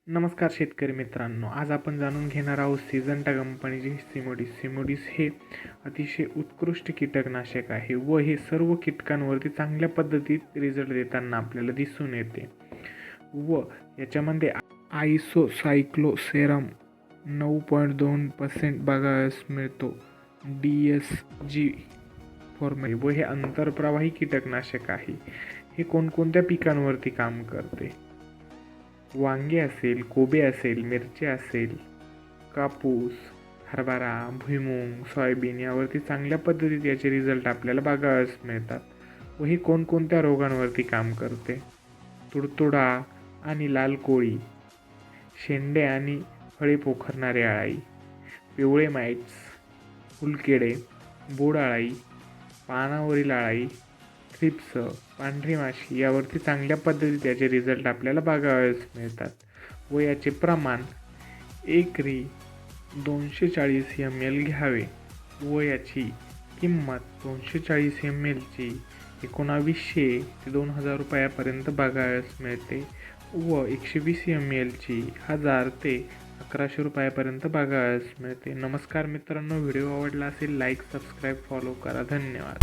नमस्कार शेतकरी मित्रांनो, आज आपण जाणून घेणार आहोत सिजंटा कंपनीचे सिमोडिस. सिमोडिस हे अतिशय उत्कृष्ट कीटकनाशक आहे व हे सर्व कीटकांवरती चांगल्या पद्धतीत रिझल्ट देताना आपल्याला दिसून येते व याच्यामध्ये आयसोसायक्लोसेरम 9.2% बघायला मिळतो. DSG फॉर्मॅट व हे आंतरप्रवाही कीटकनाशक आहे. हे कोणकोणत्या पिकांवरती काम करते? वांगे असेल, कोबी असेल, मिरची असेल, कापूस, हरभरा, भुईमूग, सोयाबीन यावरती चांगल्या पद्धतीत याचे रिझल्ट आपल्याला बघायला मिळतात व हे कोणकोणत्या रोगांवरती काम करते? तुडतुडा आणि लाल कोळी, शेंडे आणि फळे पोखरणारे अळाई, पिवळे माइट्स, फुलकिडे, बोंड अळाई, पानावरील अळाई, थ्रिप्स, पांढरी माशी यावरती चांगल्या पद्धतीत याचे रिझल्ट आपल्याला बघावयास मिळतात व याचे प्रमाण एकरी 240 ml घ्यावे व याची किंमत 240 ml ची 1900 ते 2000 रुपयापर्यंत बघावयास मिळते व 120 ml ची 1000 ते 1100 रुपयापर्यंत बघावयास मिळते. नमस्कार मित्रांनो, व्हिडिओ आवडला असेल लाईक, सबस्क्राईब, फॉलो करा. धन्यवाद.